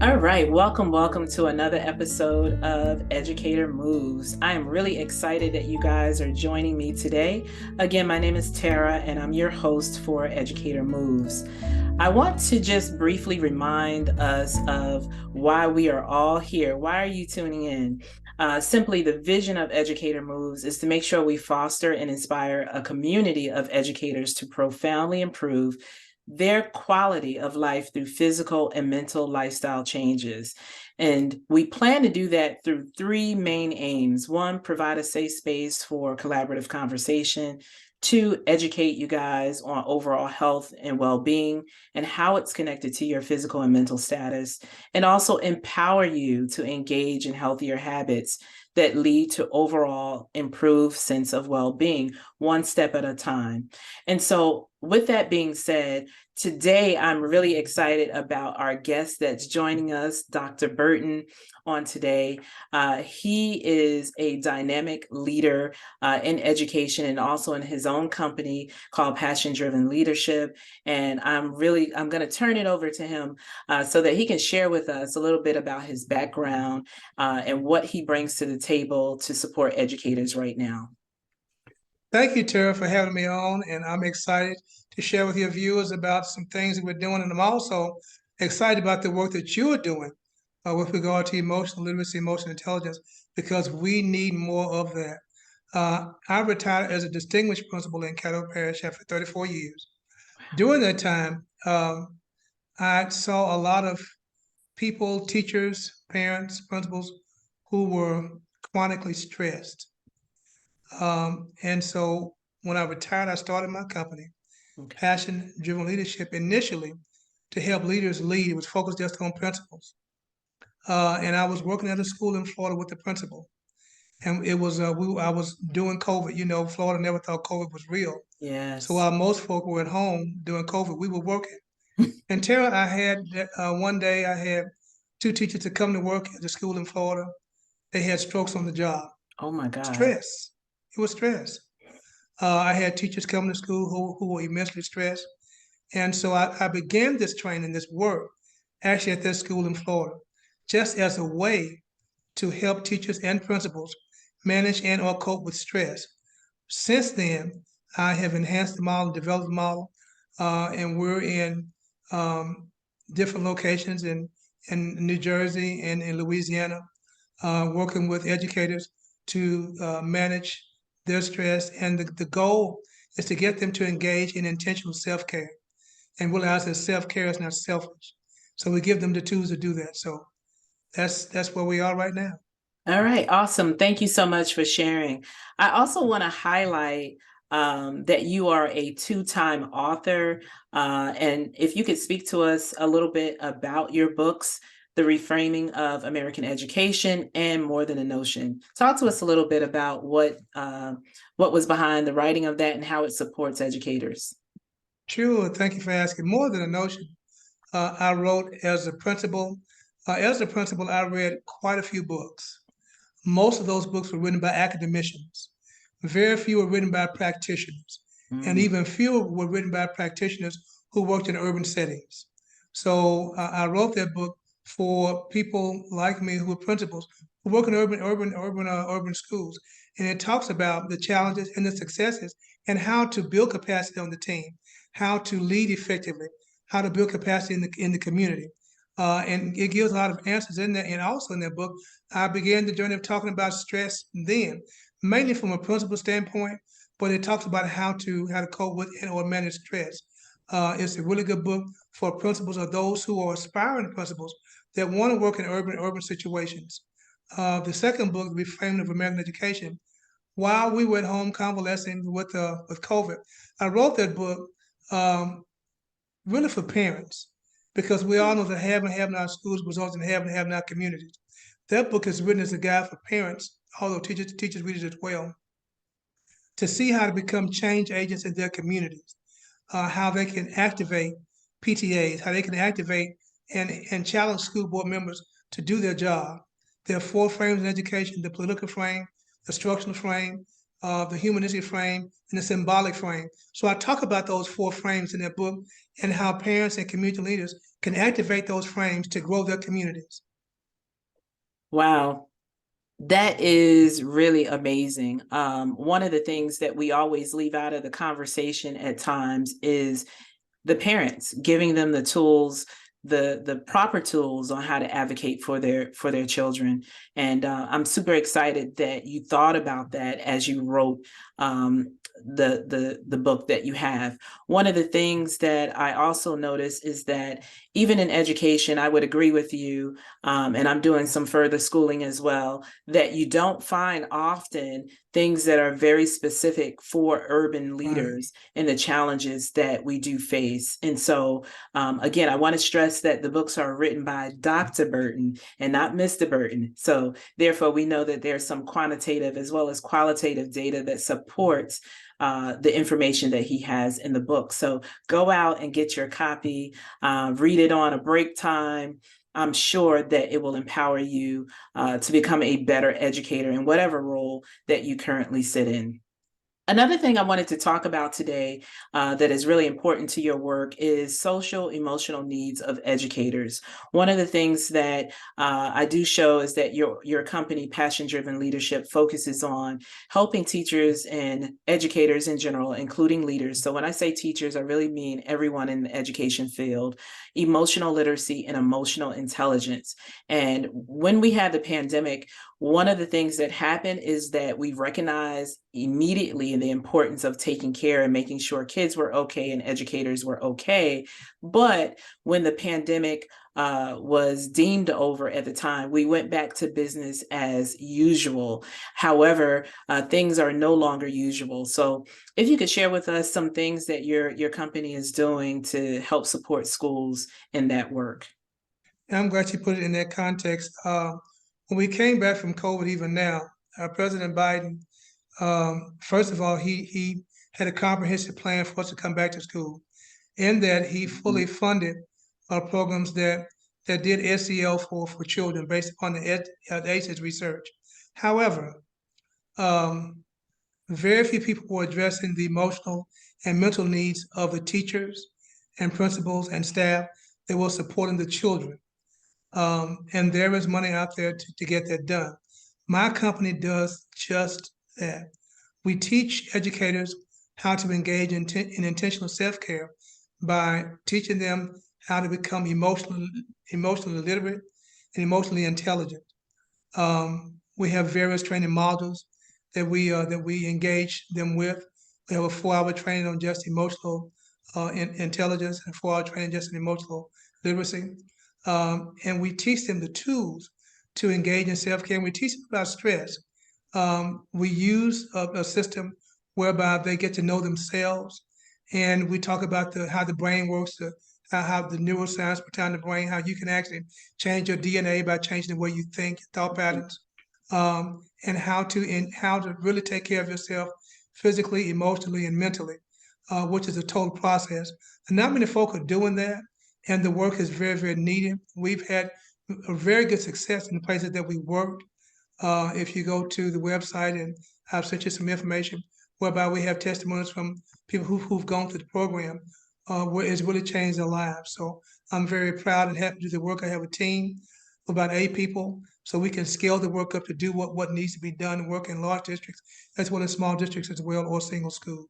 All right, welcome to another episode of Educator Moves. I am really excited that you guys are joining me today. Again, my name is Tara, and I'm your host for Educator Moves. I want to just briefly remind us of why we are all here. Why are you tuning in? Simply, the vision of Educator Moves is to make sure we foster and inspire a community of educators to profoundly improve their quality of life through physical and mental lifestyle changes. And we plan to do that through three main aims. One, provide a safe space for collaborative conversation. Two, educate you guys on overall health and well being and how it's connected to your physical and mental status. And also empower you to engage in healthier habits that lead to overall improved sense of well being, one step at a time. And so, with that being said, today I'm really excited about our guest that's joining us, Dr. Burton, on today. He is a dynamic leader in education and also in his own company called Passion Driven Leadership. And I'm going to turn it over to him so that he can share with us a little bit about his background and what he brings to the table to support educators right now. Thank you, Tara, for having me on, and I'm excited to share with your viewers about some things that we're doing, and I'm also excited about the work that you are doing with regard to emotional literacy, emotional intelligence, because we need more of that. I retired as a distinguished principal in Caddo Parish after 34 years. During that time, I saw a lot of people, teachers, parents, principals who were chronically stressed. And so when I retired, I started my company, Okay. Passion Driven Leadership, initially to help leaders lead. It was focused just on principles. And I was working at a school in Florida with the principal. And it was I was doing COVID. You know, Florida never thought COVID was real. So Yes. while most folk were at home doing COVID, we were working. And Tara, I had one day I had two teachers to come to work at the school in Florida. They had strokes on the job. Oh my God. Stress. It was stress. I had teachers come to school who were immensely stressed. And so I began this training, this work, actually at this school in Florida, just as a way to help teachers and principals manage and or cope with stress. Since then, I have enhanced the model, developed the model, and we're in um, different locations in New Jersey and in Louisiana, working with educators to manage their stress. And the goal is to get them to engage in intentional self care and realize that self care is not selfish. So we give them the tools to do that. So that's where we are right now. All right, awesome. Thank you so much for sharing. I also want to highlight that you are a two-time author. And if you could speak to us a little bit about your books, The Reframing of American Education and More Than a Notion. Talk to us a little bit about what was behind the writing of that and how it supports educators. Sure. Thank you for asking. More than a notion. I wrote as a principal. As a principal, I read quite a few books. Most of those books were written by academicians. Very few were written by practitioners, and Mm. even fewer were written by practitioners who worked in urban settings. So I wrote that book for people like me who are principals who work in urban schools, and it talks about the challenges and the successes and how to build capacity on the team, how to lead effectively, how to build capacity in the community. And it gives a lot of answers in there. And also in that book, I began the journey of talking about stress then, mainly from a principal standpoint, but it talks about how to cope with and or manage stress. It's a really good book for principals or those who are aspiring principals that want to work in urban situations. The second book, Reframing of American Education, while we were at home convalescing with COVID, I wrote that book um, really for parents because we all know that having our schools results in having our communities. That book is written as a guide for parents, although teachers read it as well, to see how to become change agents in their communities, how they can activate PTAs, how they can activate and challenge school board members to do their job. There are four frames in education: the political frame, the structural frame, the humanistic frame, and the symbolic frame. So I talk about those four frames in that book and how parents and community leaders can activate those frames to grow their communities. Wow. That is really amazing. One of the things that we always leave out of the conversation at times is the parents, giving them the tools, the proper tools on how to advocate for their children. And I'm super excited that you thought about that as you wrote the book that you have. One of the things that I also notice is that even in education, I would agree with you, and I'm doing some further schooling as well, that you don't find often things that are very specific for urban leaders and the challenges that we do face. And so, again, I want to stress that the books are written by Dr. Burton and not Mr. Burton. So therefore, we know that there's some quantitative as well as qualitative data that supports the information that he has in the book. So go out and get your copy, read it on a break time. I'm sure that it will empower you to become a better educator in whatever role that you currently sit in. Another thing I wanted to talk about today that is really important to your work is social emotional needs of educators. One of the things that I do show is that your company, Passion Driven Leadership, focuses on helping teachers and educators in general, including leaders. So when I say teachers, I really mean everyone in the education field, emotional literacy and emotional intelligence. And when we had the pandemic, one of the things that happened is that we recognized immediately the importance of taking care and making sure kids were okay and educators were okay. But when the pandemic was deemed over at the time, we went back to business as usual. However, things are no longer usual. So if you could share with us some things that your company is doing to help support schools in that work. I'm glad you put it in that context. When we came back from COVID, even now, President Biden, first of all, he had a comprehensive plan for us to come back to school. In that, he fully funded programs that did SEL for children based upon the ACEs research. However, very few people were addressing the emotional and mental needs of the teachers and principals and staff that were supporting the children. And there is money out there to get that done. My company does just that. We teach educators how to engage in intentional self-care by teaching them how to become emotionally literate and emotionally intelligent. We have various training modules that we engage them with. We have a 4-hour training on just emotional intelligence and 4-hour training just in emotional literacy. And we teach them the tools to engage in self-care. And we teach them about stress. We use a system whereby they get to know themselves. And we talk about how the brain works, how the neuroscience behind the brain, how you can actually change your DNA by changing the way you think, thought patterns, and how to really take care of yourself physically, emotionally, and mentally, which is a total process. And not many folk are doing that, and the work is very, very needed. We've had a very good success in the places that we worked. If you go to the website, and I've sent you some information whereby we have testimonies from people who've gone through the program, where it's really changed their lives. So I'm very proud and happy to do the work. I have a team of about 8 people, so we can scale the work up to do what needs to be done and work in large districts as well as small districts as well, or single schools.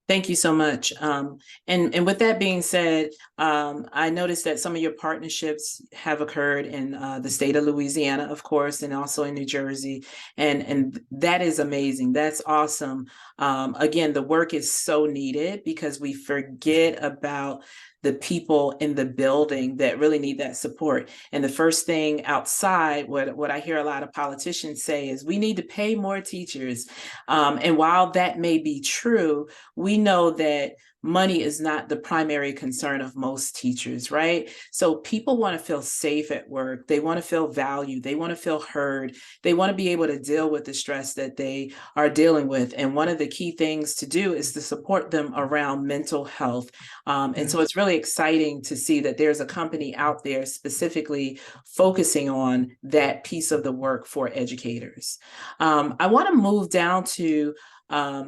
Thank you so much. And with that being said, I noticed that some of your partnerships have occurred in the state of Louisiana, of course, and also in New Jersey. And that is amazing. That's awesome. Again, the work is so needed because we forget about the people in the building that really need that support. And the first thing outside, what I hear a lot of politicians say is we need to pay more teachers. And while that may be true, we know that money is not the primary concern of most teachers, right? So people want to feel safe at work. They want to feel valued. They want to feel heard. They want to be able to deal with the stress that they are dealing with. And one of the key things to do is to support them around mental health. And so it's really exciting to see that there's a company out there specifically focusing on that piece of the work for educators. I want to move down to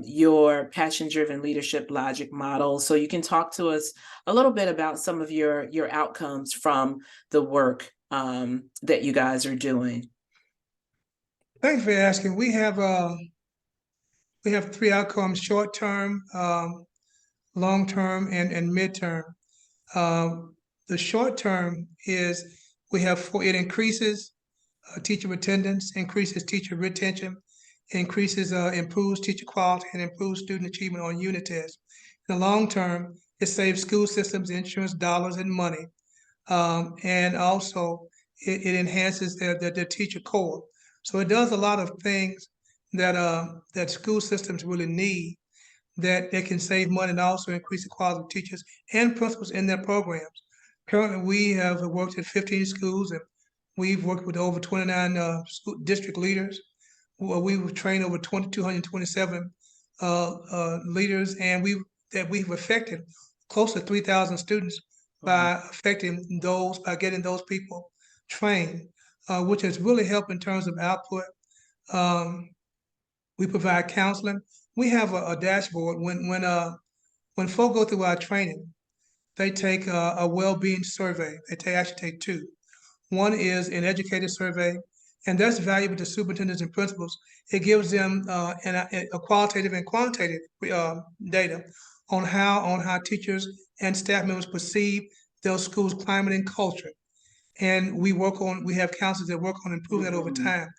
your passion-driven leadership logic model. So you can talk to us a little bit about some of your outcomes from the work that you guys are doing. Thanks for asking. We have three outcomes: short term, long term, and midterm. The short term is we have it increases teacher attendance, increases teacher retention, increases improves teacher quality, and improves student achievement on unit tests. In the long term, it saves school systems insurance dollars and money, and also it enhances their teacher core. So it does a lot of things that school systems really need, that they can save money and also increase the quality of teachers and principals in their programs. Currently, we have worked at 15 schools, and we've worked with over 29 school district leaders. We've trained over 227 leaders, and we've affected close to 3,000 students by getting those people trained, which has really helped in terms of output. We provide counseling. We have a dashboard. When folk go through our training, they take a well-being survey. Actually take two. One is an educator survey, and that's valuable to superintendents and principals. It gives them a qualitative and quantitative data on how teachers and staff members perceive their school's climate and culture. And we have counselors that work on improving that over time.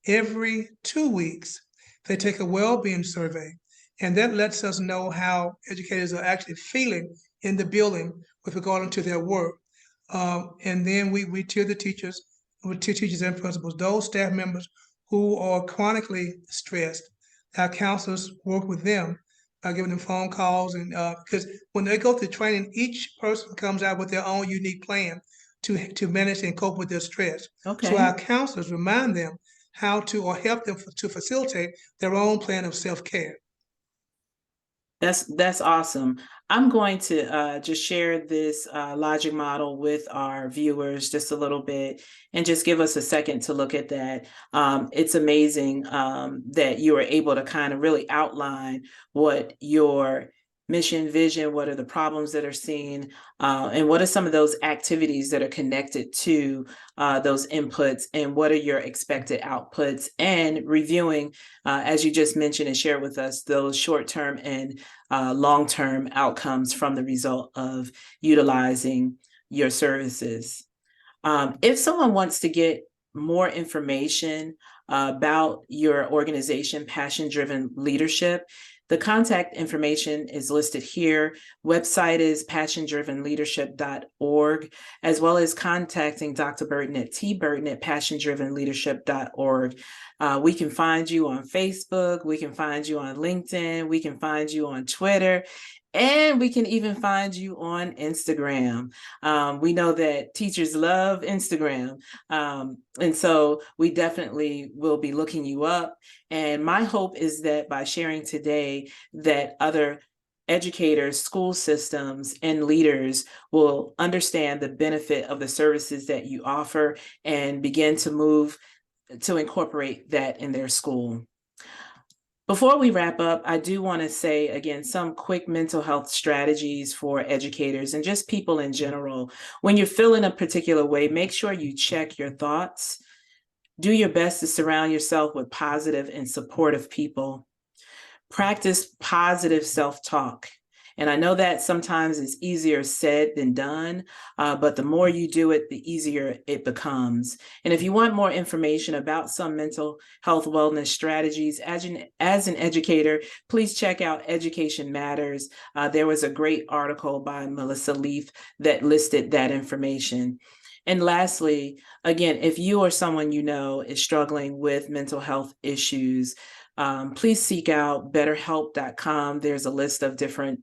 Every 2 weeks, they take a well-being survey, and that lets us know how educators are actually feeling in the building with regard to their work. And then we tier the teachers, teachers and principals. Those staff members who are chronically stressed, our counselors work with them by giving them phone calls, and because when they go through training, each person comes out with their own unique plan to manage and cope with their stress. Okay. So our counselors remind them how to, or help them to facilitate their own plan of self-care. That's awesome. I'm going to just share this logic model with our viewers just a little bit, and just give us a second to look at that. It's amazing that you are able to kind of really outline what your mission, vision, what are the problems that are seen, and what are some of those activities that are connected to those inputs, and what are your expected outputs, and reviewing, as you just mentioned and shared with us, those short-term and long-term outcomes from the result of utilizing your services. If someone wants to get more information about your organization, Passion-Driven Leadership, the contact information is listed here. Website is passiondrivenleadership.org, as well as contacting Dr. Burton at tburton@passiondrivenleadership.org. We can find you on Facebook, we can find you on LinkedIn, we can find you on Twitter, and we can even find you on Instagram. We know that teachers love Instagram. And so we definitely will be looking you up. And my hope is that by sharing today, that other educators, school systems, and leaders will understand the benefit of the services that you offer and begin to move to incorporate that in their school. Before we wrap up, I do want to say, again, some quick mental health strategies for educators and just people in general. When you're feeling a particular way, make sure you check your thoughts. Do your best to surround yourself with positive and supportive people. Practice positive self-talk. And I know that sometimes it's easier said than done, but the more you do it, the easier it becomes. And if you want more information about some mental health wellness strategies as an educator, please check out Education Matters. There was a great article by Melissa Leaf that listed that information. And lastly, again, if you or someone you know is struggling with mental health issues, please seek out betterhelp.com. There's a list of different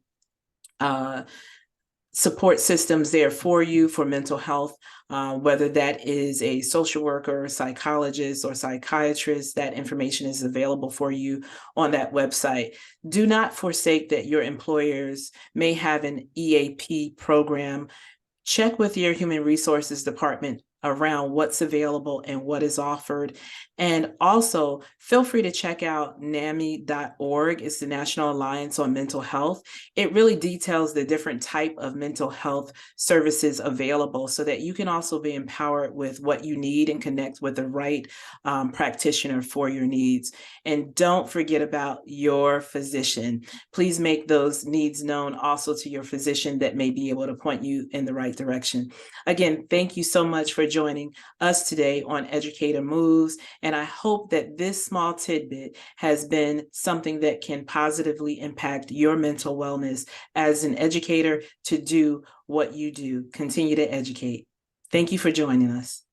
support systems there for you for mental health, whether that is a social worker, psychologist, or psychiatrist. That information is available for you on that website. Do not forsake that your employers may have an EAP program. Check with your human resources department around what's available and what is offered. And also, feel free to check out NAMI.org. It's the National Alliance on Mental Health. It really details the different type of mental health services available so that you can also be empowered with what you need and connect with the right practitioner for your needs. And don't forget about your physician. Please make those needs known also to your physician that may be able to point you in the right direction. Again, thank you so much for joining us today on Educator Moves. And I hope that this small tidbit has been something that can positively impact your mental wellness as an educator to do what you do. Continue to educate. Thank you for joining us.